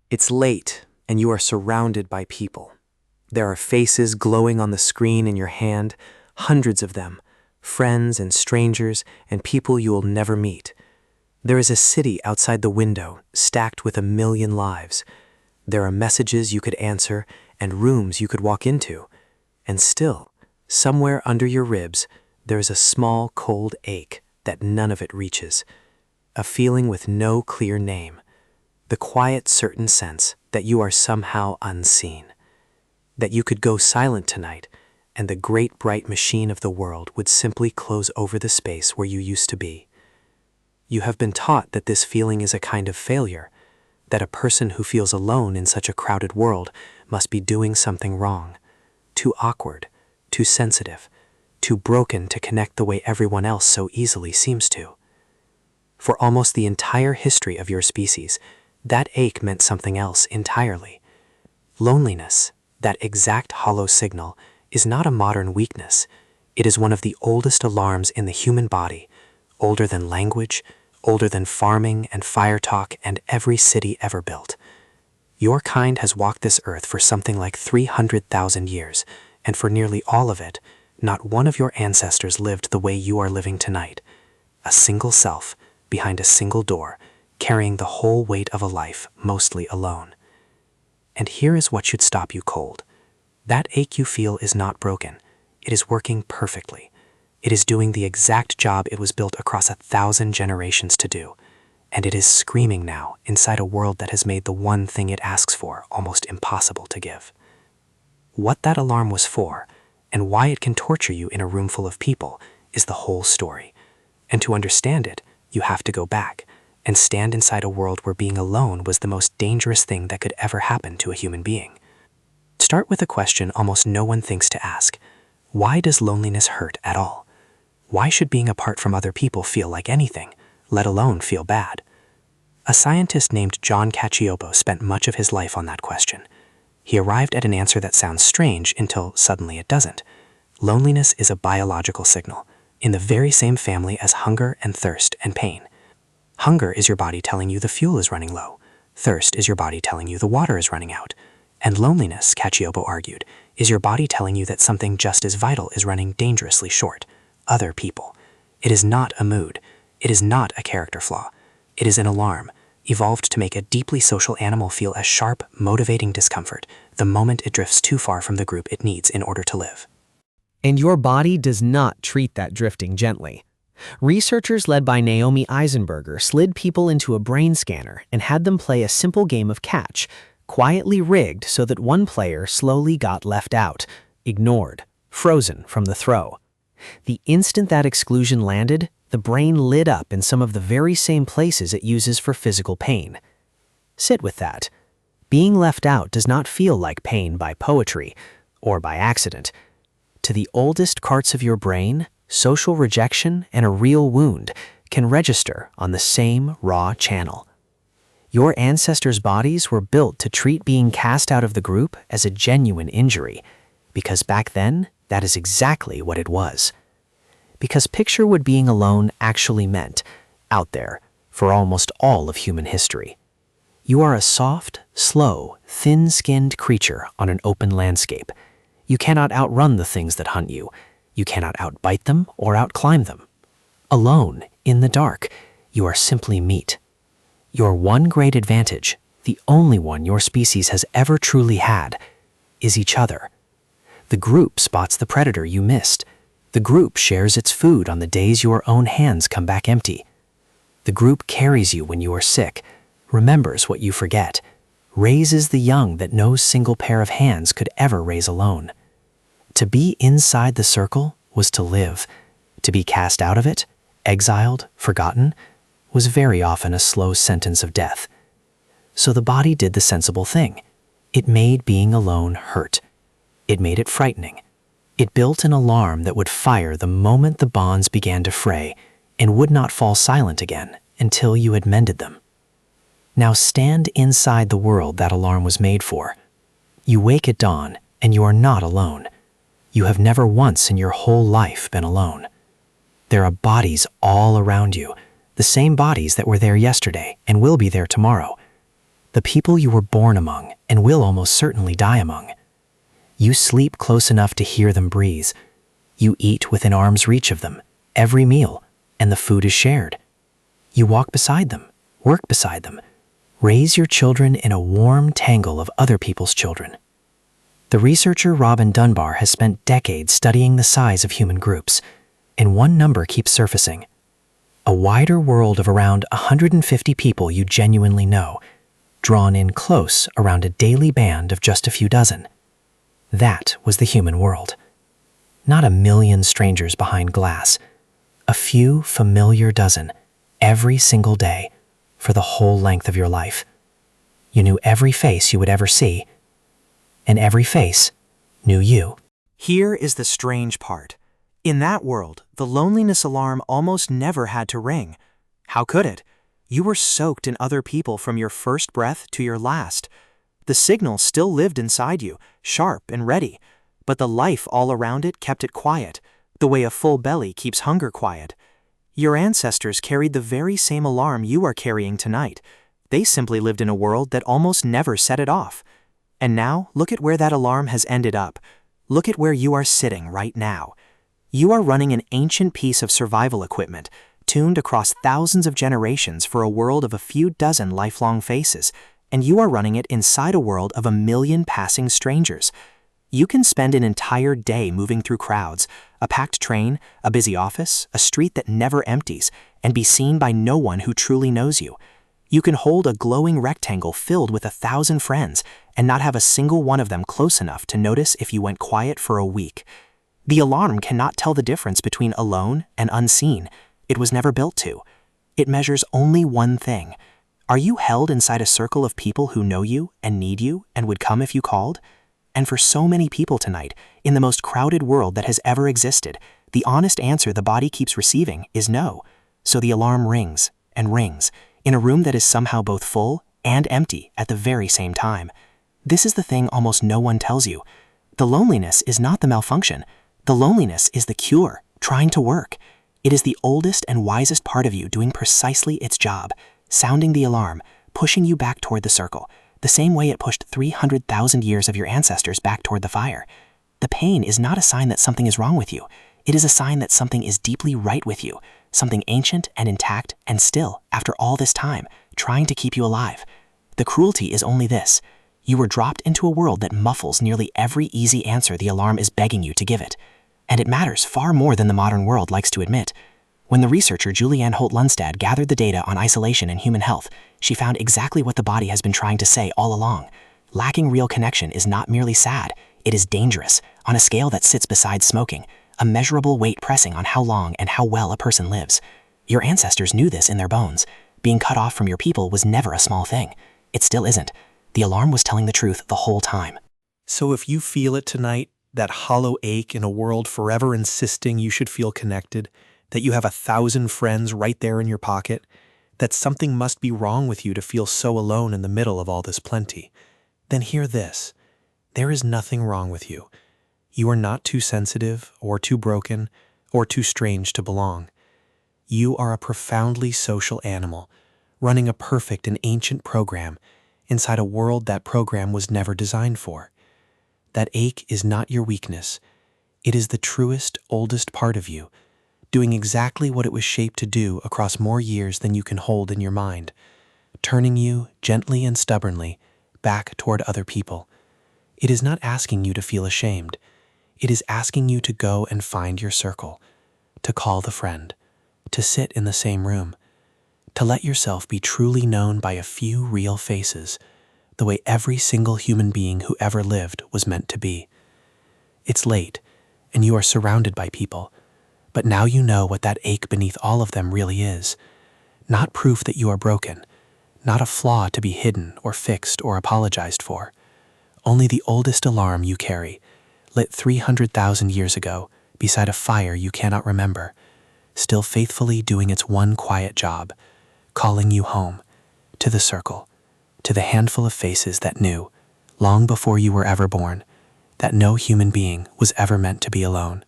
It's late, and you are surrounded by people. There are faces glowing on the screen in your hand, hundreds of them, friends and strangers and people you will never meet. There is a city outside the window, stacked with 1,000,000 lives. There are messages you could answer and rooms you could walk into. And still, somewhere under your ribs, there is a small, cold ache that none of it reaches. A feeling with no clear name. The quiet, certain sense that you are somehow unseen. That you could go silent tonight, and the great bright machine of the world would simply close over the space where you used to be. You have been taught that this feeling is a kind of failure, that a person who feels alone in such a crowded world must be doing something wrong, too awkward, too sensitive, too broken to connect the way everyone else so easily seems to. For almost the entire history of your species, that ache meant something else entirely. Loneliness, that exact hollow signal, is not a modern weakness. It is one of the oldest alarms in the human body, older than language, older than farming and fire talk and every city ever built. Your kind has walked this earth for something like 300,000 years, and for nearly all of it, not one of your ancestors lived the way you are living tonight. A single self, behind a single door, carrying the whole weight of a life, mostly alone. And here is what should stop you cold. That ache you feel is not broken. It is working perfectly. It is doing the exact job it was built across 1,000 generations to do. And it is screaming now inside a world that has made the one thing it asks for almost impossible to give. What that alarm was for, and why it can torture you in a room full of people, is the whole story. And to understand it, you have to go back and stand inside a world where being alone was the most dangerous thing that could ever happen to a human being. Start with a question almost no one thinks to ask. Why does loneliness hurt at all? Why should being apart from other people feel like anything, let alone feel bad? A scientist named John Cacioppo spent much of his life on that question. He arrived at an answer that sounds strange until suddenly it doesn't. Loneliness is a biological signal, in the very same family as hunger and thirst and pain. Hunger is your body telling you the fuel is running low. Thirst is your body telling you the water is running out. And loneliness, Cacioppo argued, is your body telling you that something just as vital is running dangerously short. Other people. It is not a mood. It is not a character flaw. It is an alarm, evolved to make a deeply social animal feel a sharp, motivating discomfort the moment it drifts too far from the group it needs in order to live. And your body does not treat that drifting gently. Researchers led by Naomi Eisenberger slid people into a brain scanner and had them play a simple game of catch, quietly rigged so that one player slowly got left out, ignored, frozen from the throw. The instant that exclusion landed, the brain lit up in some of the very same places it uses for physical pain. Sit with that. Being left out does not feel like pain by poetry or by accident. To the oldest parts of your brain, social rejection and a real wound can register on the same raw channel. Your ancestors' bodies were built to treat being cast out of the group as a genuine injury, because back then, that is exactly what it was. Because picture what being alone actually meant, out there, for almost all of human history. You are a soft, slow, thin-skinned creature on an open landscape. You cannot outrun the things that hunt you. You cannot outbite them or outclimb them. Alone, in the dark, you are simply meat. Your one great advantage, the only one your species has ever truly had, is each other. The group spots the predator you missed. The group shares its food on the days your own hands come back empty. The group carries you when you are sick, remembers what you forget, raises the young that no single pair of hands could ever raise alone. To be inside the circle was to live. To be cast out of it, exiled, forgotten, was very often a slow sentence of death. So the body did the sensible thing. It made being alone hurt. It made it frightening. It built an alarm that would fire the moment the bonds began to fray and would not fall silent again until you had mended them. Now stand inside the world that alarm was made for. You wake at dawn and you are not alone. You have never once in your whole life been alone. There are bodies all around you, the same bodies that were there yesterday and will be there tomorrow. the people you were born among and will almost certainly die among. You sleep close enough to hear them breathe. You eat within arm's reach of them, every meal, and the food is shared. You walk beside them, work beside them, raise your children in a warm tangle of other people's children. The researcher Robin Dunbar has spent decades studying the size of human groups, and one number keeps surfacing. A wider world of around 150 people you genuinely know, drawn in close around a daily band of just a few dozen. That was the human world. Not a million strangers behind glass, a few familiar dozen, every single day, for the whole length of your life. You knew every face you would ever see, and every face knew you. Here is the strange part. In that world, the loneliness alarm almost never had to ring. How could it? You were soaked in other people from your first breath to your last. The signal still lived inside you, sharp and ready, but the life all around it kept it quiet, the way a full belly keeps hunger quiet. Your ancestors carried the very same alarm you are carrying tonight. They simply lived in a world that almost never set it off. And now, look at where that alarm has ended up. Look at where you are sitting right now. You are running an ancient piece of survival equipment, tuned across thousands of generations for a world of a few dozen lifelong faces, and you are running it inside a world of 1 million passing strangers. You can spend an entire day moving through crowds, a packed train, a busy office, a street that never empties, and be seen by no one who truly knows you. You can hold a glowing rectangle filled with 1,000 friends and not have a single one of them close enough to notice if you went quiet for a week. The alarm cannot tell the difference between alone and unseen. It was never built to. It measures only one thing. Are you held inside a circle of people who know you and need you and would come if you called? And for so many people tonight, in the most crowded world that has ever existed, the honest answer the body keeps receiving is no. So the alarm rings and rings in a room that is somehow both full and empty at the very same time. This is the thing almost no one tells you. The loneliness is not the malfunction. The loneliness is the cure, trying to work. It is the oldest and wisest part of you doing precisely its job, sounding the alarm, pushing you back toward the circle, the same way it pushed 300,000 years of your ancestors back toward the fire. The pain is not a sign that something is wrong with you. It is a sign that something is deeply right with you, something ancient and intact and still, after all this time, trying to keep you alive. The cruelty is only this. You were dropped into a world that muffles nearly every easy answer the alarm is begging you to give it. And it matters far more than the modern world likes to admit. When the researcher Julianne Holt-Lunstad gathered the data on isolation and human health, she found exactly what the body has been trying to say all along. Lacking real connection is not merely sad, it is dangerous, on a scale that sits beside smoking, a measurable weight pressing on how long and how well a person lives. Your ancestors knew this in their bones. Being cut off from your people was never a small thing. It still isn't. The alarm was telling the truth the whole time. So if you feel it tonight, that hollow ache in a world forever insisting you should feel connected, that you have 1,000 friends right there in your pocket, that something must be wrong with you to feel so alone in the middle of all this plenty, then hear this. There is nothing wrong with you. You are not too sensitive or too broken or too strange to belong. You are a profoundly social animal, running a perfect and ancient program inside a world that program was never designed for. That ache is not your weakness. It is the truest, oldest part of you, doing exactly what it was shaped to do across more years than you can hold in your mind, turning you, gently and stubbornly, back toward other people. It is not asking you to feel ashamed. It is asking you to go and find your circle, to call the friend, to sit in the same room, to let yourself be truly known by a few real faces, the way every single human being who ever lived was meant to be. It's late, and you are surrounded by people, but now you know what that ache beneath all of them really is. Not proof that you are broken, not a flaw to be hidden or fixed or apologized for. Only the oldest alarm you carry, lit 300,000 years ago beside a fire you cannot remember, still faithfully doing its one quiet job, calling you home, to the circle, to the handful of faces that knew, long before you were ever born, that no human being was ever meant to be alone.